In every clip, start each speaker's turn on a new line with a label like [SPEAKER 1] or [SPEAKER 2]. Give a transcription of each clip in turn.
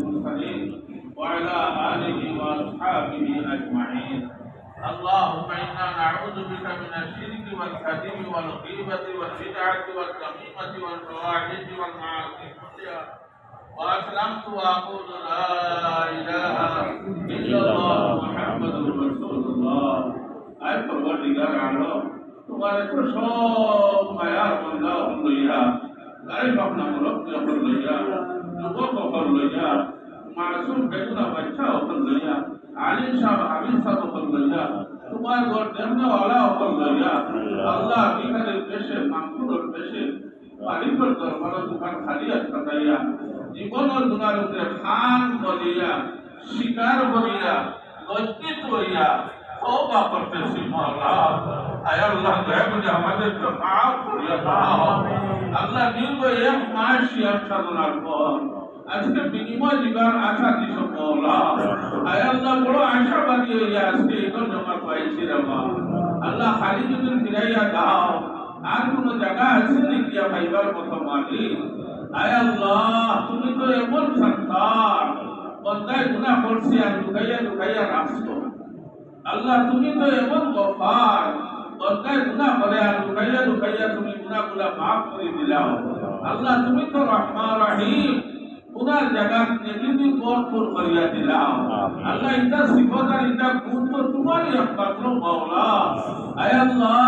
[SPEAKER 1] المرسلين وعلى آله وأصحابه أجمعين. اللهم إنا نعوذ بك من الشرك والكذب والغيبة والبدعة والنميمة والفواحش والمعاصي كلها. وأسلمت وأقول لا إله إلا الله محمد رسول الله. أي پروردگار عالم تمہارے تو سب معیار بندہ ہم لیا غریب اپنا ملک ہم لیا لوگوں کو ہم لیا معصوم بیٹا بچہ ہم لیا عالم صاحب حافظ صاحب ہم لیا تمہارے گھر دیکھنے والا ہم لیا اللہ کی کرے پیشے معقول اور پیشے পানি করে দরবারে দোকান খালি আটকাইয়া জীবনের গুণারূপে খান বলিয়া শিকার বলিয়া লজ্জিত হইয়া তওবা করতেছি মাওলা। আয় আল্লাহ দয়া করে আমাদেরকে মাফ করিয়া দাও। আল্লাহ দীর্ঘ এক মাস সিয়াম সাধনার পর আজকে বিনিময় দিবার আশা দিছ মাওলা। আয় আল্লাহ বড় আশাবাদী হইয়া আজকে এগুলো জমা পাইছি রে মা। আল্লাহ খালি যদি ফিরাইয়া দাও আর কোন জায়গা আছে নাকি ভাইবার মতো মালিক। আয় আল্লাহ তুমি তো এমন সত্তার বন্দায় গুনাহ করছি আর লুকাইয়া লুকাইয়া রাখছো। আল্লাহ তুমি তো এমন গফার বন্দায় গুনাহ করে আর লুকাইয়া লুকাইয়া তুমি গুনাহগুলা মাফ করে দিলাও। আল্লাহ তুমি তো রহমান রহিম গুনার জায়গা নেগেটিভ ভরপুর করিয়া দিলাও। আল্লাহ এটা সিফত আর এটা গুণ তো তোমারই একমাত্র মাওলা। আয় আল্লাহ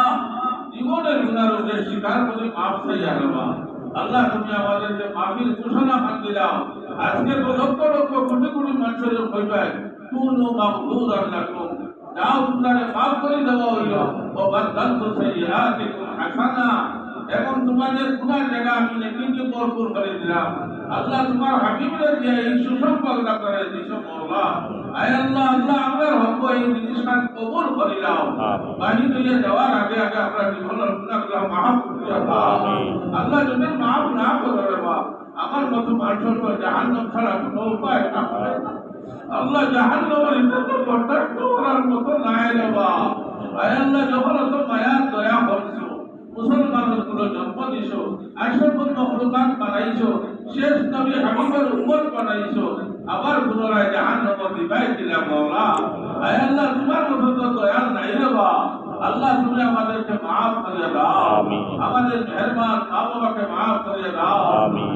[SPEAKER 1] জীবনের গুণারোগের শিকার করে মাফ চাইয়া দেওয়া। আল্লাহ তুমি আমাদেরকে মাফির ঘোষণা মান দিলাও। আজকে তো লক্ষ লক্ষ কোটি কোটি মানুষের কইবাই কুনু মাগফুরান লাকুম যাও তোমারে মাফ করে দেওয়া হইল ও বাদদালতু সাইয়্যাতিকুম হাসানা এবং তোমাদের গুনার জায়গা আমি নেকিকে ভরপুর করে দিলাম। আল্লাহ তোমার হাবিবের দিয়ে এই সুসম্পর্কটা করে দিছো মাওলা। আয় আল্লাহ আল্লাহ আমরা হক এই জিনিসটা কবুল করে নাও। বাণী দিয়ে যাওয়ার আগে আগে আমরা জীবনের গুনাহগুলো মাফ করে দাও। আল্লাহ যদি মাফ না করে রে বাপ আমার মতো মানুষের তো জাহান্নাম ছাড়া কোনো উপায় না। আল্লাহ জাহান্নামের ইজ্জত বরদাস্ত করার মতো নাই রে বাপ। আয় আল্লাহ যখন তো মায়া দয়া করছো মুসলমানের গুলো জন্ম দিছো আশরাফুল মাখলুকাত বানাইছো শেষ নবী হাবিবের উম্মত বানাইছো আবার পুনরায় জাহান্নামে দিবাই দিলা মাওলা। আয় আল্লাহ তোমার মতো তো দয়াল নাই রে বাপ। আল্লাহ তুমি আমাদেরকে মাফ করে দাও। আমাদের মেহেরবান মা বাবাকে মাফ করে দাও।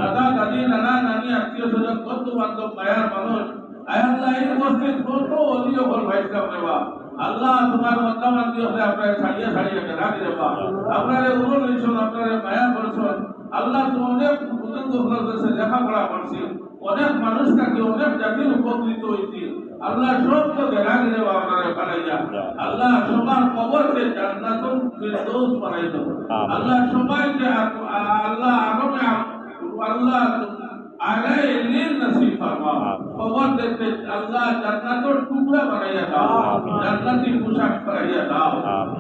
[SPEAKER 1] দাদা দাদি নানা নানি আত্মীয় স্বজন বন্ধু বান্ধব মায়ার মানুষ আয় আল্লাহ এই উপস্থিত কত অলিও বল ভাইস্তা দেবা। আল্লাহ তোমার বান্দা বান্দি হলে আপনারা ছাড়িয়ে ছাড়িয়ে দেখা দিলে বা আপনারা অনুরোধ হইছেন আপনারা মায়া করছেন। আল্লাহ তুমি অনেক বুজুর্গ হলে লেখাপড়া করছি অনেক মানুষ থাকি অনেক জাতির উপকৃত হয়েছি। আল্লাহ সব তো দেখা দিলে বা আপনারা বানাইয়া আল্লাহ সবার কবরকে জান্নাতুল ফিরদৌস বানাই দাও। আল্লাহ সবাইকে আল্লাহ আরামে আল্লাহ আগে এলিন নসিব ফরমাও। কবর দেখতে আল্লাহ জান্নাতের টুকরা বানাইয়া দাও। জান্নাতি পোশাক পরাইয়া দাও।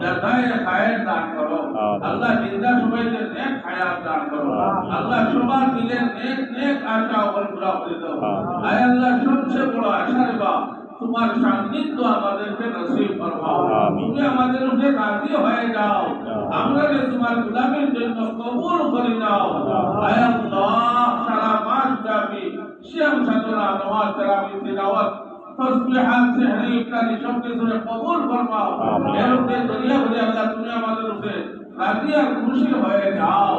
[SPEAKER 1] জাযায়ে খায়ের দান করো। আল্লাহ জিন্দা সবাইকে নেক হায়াত দান করো। আল্লাহ সবার দিলে নেক নেক আশা পুরা করে দাও। আয় আল্লাহ সবচেয়ে বড় আশা রে বাপ তোমার সান্নিধ্য আমাদেরকে নসিব ফরমাও। তুমি আমাদের উপরে রাজি হয়ে যাও। আমরা তোমার গোলামীর জন্য কবুল করে নাও। আয় আল্লাহ সারা মাস ব্যাপী সিয়াম সাধনা নামাজ তারাবি তিলাওয়াত তাসবিহাত সেহরি ইফতারি সব কিছু কবুল ফরমাও। এর উপরে দুনিয়া ভরে আল্লাহ তুমি আমাদের উপরে রাজি আর খুশি হয়ে যাও।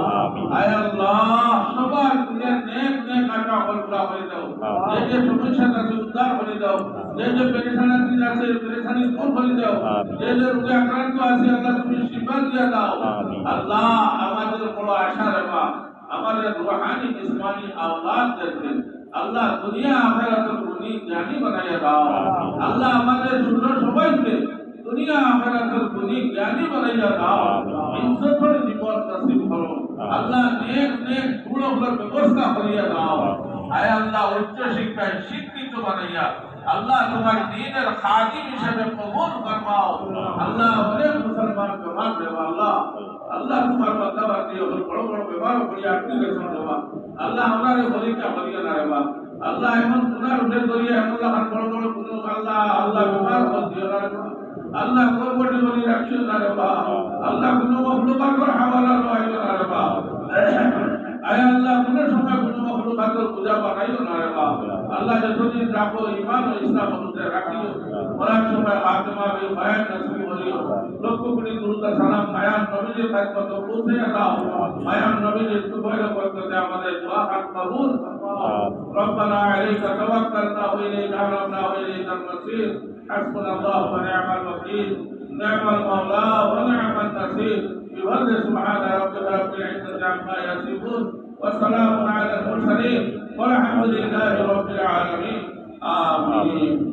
[SPEAKER 1] আয় আল্লাহ সবার দিলের নেক নেক আশা পুরা করে দাও। যে যে সমস্যা আছে উদ্ধার করে দাও। যে যে পেরেশানি আছে পেরেশানি দূর করে দাও। যে যে রোগে আক্রান্ত আছে আল্লাহ তুমি শিফা দিয়ে দাও। আল্লাহ আমাদের বড় আশা রাখা আমাদের রূহানি জিসমানি আওলাদ দেন। আল্লাহ দুনিয়া আখিরাতের গুণী জ্ঞানী বানাইয়া দাও। আল্লাহ আমাদের সুন্দর সবাইকে দুনিয়া আখিরাতের গুণী জ্ঞানী বানাইয়া দাও। ইজ্জতের জীবন নসিব করো। আল্লাহ নেক নেক গুণগুলোর ব্যবস্থা করিয়া দাও। আয় আল্লাহ উচ্চ শিক্ষায় শিক্ষিত বানাইয়া আল্লাহ তোমার দ্বীনের খাদিম হিসেবে কবুল ফরমাও। আল্লাহ অনেক মুসলমান জবান দেওয়া আল্লাহ আল্লাহ তোমার বান্দা বান্দি বড় বড় ব্যবহার করিয়া অ্যাপ্লিকেশন দেওয়া আল্লাহ আমারে হরিকা হরিয়া না রেবা আল্লাহ এমন গুনার উঠে করিয়া এমন বড় বড় গুণ আল্লাহ আল্লাহ ব্যবহার করতে না রেবা আল্লাহ কোরবানি বলি রাখিও না রেবা আল্লাহ কোন মখলুকাত হাওয়ালা লইও না রেবা আয় আল্লাহ কোন সময় কোন মখলুকাতের পূজা বানাইও না রে বাপ আল্লাহ যতদিন রাখো ঈমান ও ইসলাম অনুতে রাখিও মরার সময় খাতেমা বিল খায়র নসিব করিও লক্ষ কোটি দুরূদ সালাম মায়ান নবীর খাদমত পৌঁছে দাও মায়ান নবীর সুবহান বরকতে আমাদের দোয়া হাত কবুল ربنا عليك توكلنا واليك انبنا واليك المصير حسبنا الله ونعم الوكيل نعم المولى ونعم النصير بفضل سبحان ربك رب العزة عما يصفون وسلام على المرسلين والحمد لله رب العالمين آمين